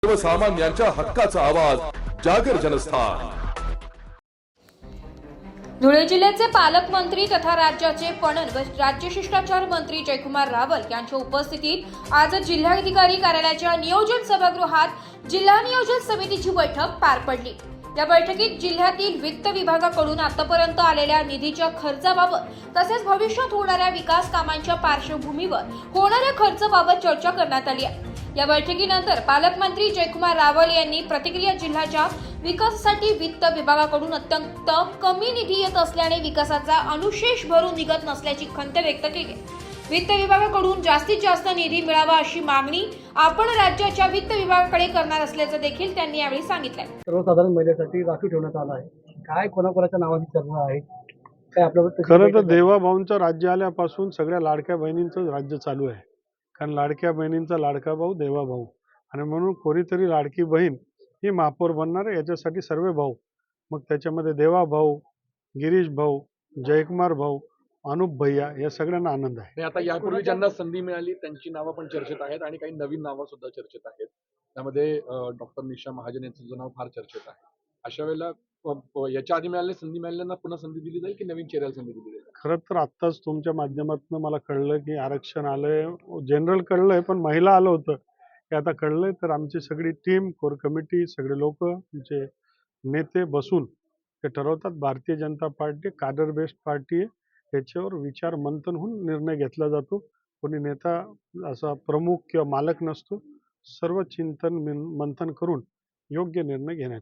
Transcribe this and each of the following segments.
सर्वसामान्यांच्या हक्काचा आवाज जागर जनस्थान। धुळे जिल्ह्याचे पालकमंत्री तथा राज्याचे पणन व राज्य शिष्टाचार मंत्री जयकुमार रावल यांच्या उपस्थितीत आज जिल्हाधिकारी कार्यालयाच्या नियोजन सभागृहात जिल्हा नियोजन समितीची बैठक पार पडली। या बैठकीत जिल्ह्यातील वित्त विभागाकडून आतापर्यंत आलेल्या निधीच्या खर्चाबाबत तसेच भविष्यात होणाऱ्या विकास कामांच्या पार्श्वभूमीवर होणाऱ्या खर्चाबाबत चर्चा करण्यात आली आहे। या बैठकीनंतर पालकमंत्री जयकुमार रावल यांनी प्रतिक्रिया जिल्ह्याच्या विकासासाठी वित्त विभागाकडून अत्यंत कमी निधी येत असल्याने विकासाचा अनुशेष भरून निघत नसल्याची खंत व्यक्त केली। वित्त विभागाकडून जास्तीत जास्त निधी मिळावा अशी मागणी आपण राज्याच्या वित्त विभागाकडे करणार असल्याचं देखील त्यांनी यावेळी सांगितलं। सर्वसाधारण महिलेसाठी राखीव ठेवण्यात आला आहे। काय कोणाकोणाच्या नावाने चर्चा आहे काय आपल्याला? खरं तर देवाभाऊंचं राज्य आल्यापासून सगळ्या लाडक्या बहिणींचं राज्य चालू आहे। कारण लाडक्या बहिणींचा लाडका भाऊ देवाभाऊ, आणि म्हणून कोणीतरी लाडकी बहीण ही महापौर बनणार आहे याच्यासाठी सर्व भाऊ, मग त्याच्यामध्ये देवाभाऊ, गिरीश भाऊ, जयकुमार भाऊ, अनुप भैया या सगळ्यांना आनंद आहे। आता यापूर्वी ज्यांना संधी मिळाली त्यांची नावं पण चर्चेत आहेत आणि काही नवीन नावं सुद्धा चर्चेत आहेत। त्यामध्ये डॉक्टर निशा महाजन यांचं नाव फार चर्चेत आहे। अशा वेळेला याच्या आधी संधी मिळाल्यांना पुन्हा संधी दिली जाईल की नवीन चेहऱ्याला संधी दिली जाईल? खरं तर आत्ताच तुमच्या माध्यमातून मला कळलं की आरक्षण आलंय, जनरल कळलंय, पण महिला आलं होतं हे आता कळलंय। तर आमची सगळी टीम, कोर कमिटी, सगळे लोक, आमचे नेते बसून ते ठरवतात। Bharatiya Janata party cadre based party आहे, त्याच्यावर विचार मंथन होऊन निर्णय घेतला जातो। कोणी नेता असा प्रमुख किंवा मालक नसतो, सर्व चिंतन मंथन करून योग्य निर्णय घेण्यात।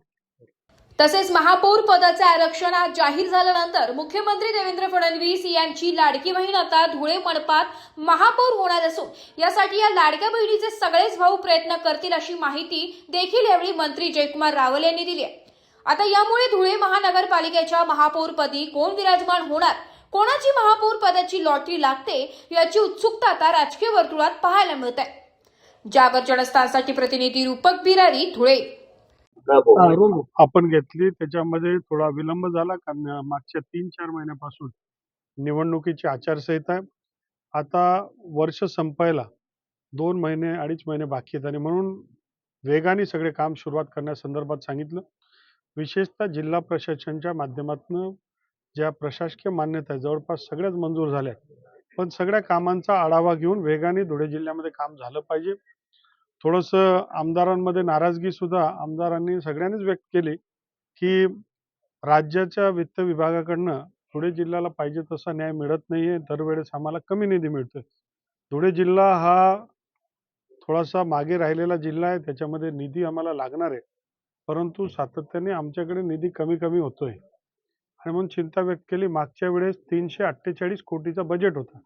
तसेच महापौर पदाचे आरक्षण आज जाहीर झाल्यानंतर मुख्यमंत्री देवेंद्र फडणवीस यांची लाडकी बहीण आता धुळे मनपात महापौर होणार असून यासाठी या लाडक्या बहिणीचे सगळेच भाऊ प्रयत्न करतील अशी माहिती देखील यावेळी मंत्री जयकुमार रावल यांनी दिली आहे। आता यामुळे धुळे महानगरपालिकेच्या महापौरपदी कोण विराजमान होणार, कोणाची महापौर पदाची लॉटरी लागते याची उत्सुकता आता राजकीय वर्तुळात पाहायला मिळत आहे। जागर जनस्थानसाठी प्रतिनिधी रूपक बिरारी, धुळे। आपण घेतली, त्याच्यामध्ये थोडा विलंब झाला कारण मागच्या 3-4 महिन्यापासून निवडणुकीची आचारसंहिता आहे। आता वर्ष संपायला 2 महिने 2.5 महिने बाकी आहेत आणि म्हणून वेगाने सगळे काम सुरुवात करण्यासंदर्भात सांगितलं। विशेषतः जिल्हा प्रशासनाच्या माध्यमातून ज्या प्रशासकीय मान्यता आहे जवळपास सगळ्याच मंजूर झाल्या, पण सगळ्या कामांचा आढावा घेऊन वेगाने धुळे जिल्ह्यामध्ये काम झालं पाहिजे। थोडंसं आमदारांमध्ये नाराजगी सुद्धा आमदारांनी सगळ्यांनीच व्यक्त केली की राज्याच्या वित्त विभागाकडनं धुळे जिल्ह्याला पाहिजे तसा न्याय मिळत नाहीये, दरवेळेस आम्हाला कमी निधी मिळतोय। धुळे जिल्हा हा थोडासा मागे राहिलेला जिल्हा आहे, त्याच्यामध्ये निधी आम्हाला लागणार आहे, परंतु सातत्याने आमच्याकडे निधी कमी होतोय आणि म्हणून चिंता व्यक्त केली। मागच्या वेळेस 348 कोटीचा बजेट होता,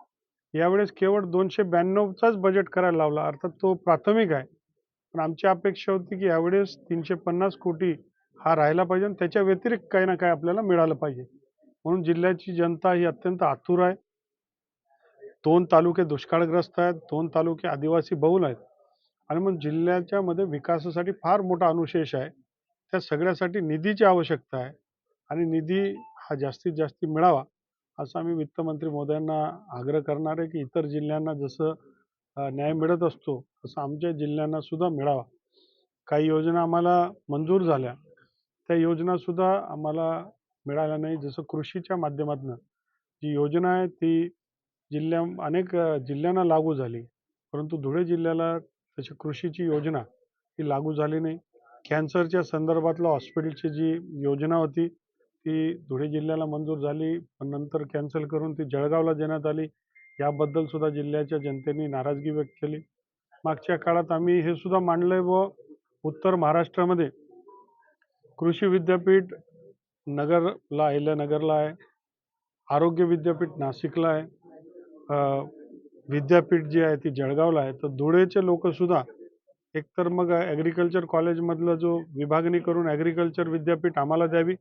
यावेळेस केवळ 292चाच बजेट करायला लावला, अर्थात तो प्राथमिक आहे, पण आमची अपेक्षा होती की यावेळेस 350 कोटी हा राहायला पाहिजे आणि त्याच्या व्यतिरिक्त काही ना काही आपल्याला मिळालं पाहिजे। म्हणून जिल्ह्याची जनता ही अत्यंत आतुर आहे। 2 तालुके दुष्काळग्रस्त आहेत, 2 तालुके आदिवासी बहुल आहेत आणि मग जिल्ह्याच्या मध्ये विकासासाठी फार मोठा अनुशेष आहे। त्या सगळ्यासाठी निधीची आवश्यकता आहे आणि निधी हा जास्तीत जास्त मिळावा असं आम्ही वित्तमंत्री महोदयांना आग्रह करणार आहे की इतर जिल्ह्यांना जसं न्याय मिळत असतो तसं आमच्या जिल्ह्यांना सुद्धा मिळावा। काही योजना आम्हाला मंजूर झाल्या, त्या योजना सुद्धा आम्हाला मिळाल्या नाही। जसं कृषीच्या माध्यमातून जी योजना आहे ती अनेक जिल्ह्यांना लागू झाली, परंतु धुळे जिल्ह्याला तशी कृषीची योजना ही लागू झाली नाही। कॅन्सरच्या संदर्भातला हॉस्पिटलची जी योजना होती ती धुळे जिल्ह्याला मंजूर झाली, पण नंतर कॅन्सल करून ती जळगावला देण्यात आली। याबद्दल सुद्धा जिल्ह्याच्या जनतेने नाराजगी व्यक्त केली। मागच्या काळात आम्ही हे सुद्धा मांडलंय व उत्तर महाराष्ट्रामध्ये कृषी विद्यापीठ नगरला, अहिल्यानगरला आहे, आरोग्य विद्यापीठ नाशिकला आहे, विद्यापीठ जी आहे ती जळगावला आहे। तर धुळेचे लोक सुद्धा एकतर मग ॲग्रिकल्चर कॉलेजमधलं जो विभागणी करून ॲग्रिकल्चर विद्यापीठ आम्हाला द्यावी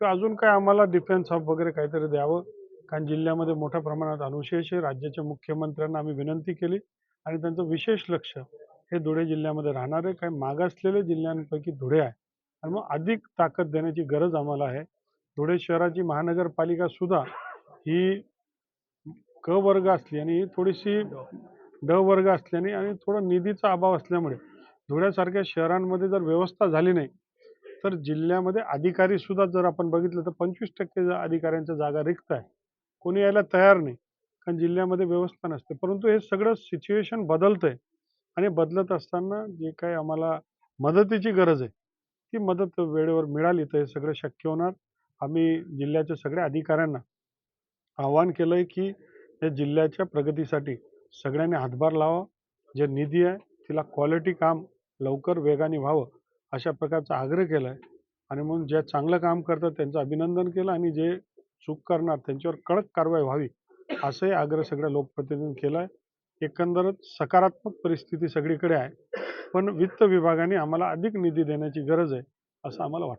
किंवा अजून काय आम्हाला डिफेन्स हब वगैरे काहीतरी द्यावं, कारण जिल्ह्यामध्ये मोठ्या प्रमाणात अनुशेष आहे। राज्याच्या मुख्यमंत्र्यांना आम्ही विनंती केली आणि त्यांचं विशेष लक्ष हे धुळे जिल्ह्यामध्ये राहणार आहे। काही मागासलेल्या जिल्ह्यांपैकी धुळे आहे आणि मग अधिक ताकद देण्याची गरज आम्हाला आहे। धुळे शहराची महानगरपालिका सुद्धा ही क वर्ग असली आणि थोडीशी ड वर्ग असल्याने आणि थोडा निधीचा अभाव असल्यामुळे धुळ्यासारख्या शहरांमध्ये जर व्यवस्था झाली नाही तर जिल्ह्यामध्ये अधिकारी सुद्धा जर आपण बघितलं तर 25% अधिकाऱ्यांच्या जागा रिक्त आहे. कोणी यायला तयार नाही, कारण जिल्ह्यामध्ये व्यवस्था नसते. परंतु हे सगळं सिच्युएशन बदलतंय आणि बदलत असताना जे काही आम्हाला मदतीची गरज आहे ती मदत वेळेवर मिळाली तर हे सगळं शक्य होणार. आम्ही जिल्ह्याच्या सगळ्या अधिकाऱ्यांना आवाहन केलंय की या जिल्ह्याच्या प्रगतीसाठी सगळ्यांनी हातभार लावा. जे निधी आहे तिला क्वालिटी काम लवकर वेगाने व्हावं अशा प्रकारचा आग्रह केला आहे. आणि म्हणून जे चांगलं काम करतात त्यांचं अभिनंदन केलं आणि जे चूक करणार त्यांच्यावर कडक कारवाई व्हावी असंही आग्रह सगळ्या लोकप्रतिनिधींनी केला आहे. एकंदरच सकारात्मक परिस्थिती सगळीकडे आहे, पण वित्त विभागाने आम्हाला अधिक निधी देण्याची गरज आहे असं आम्हाला वाटतं.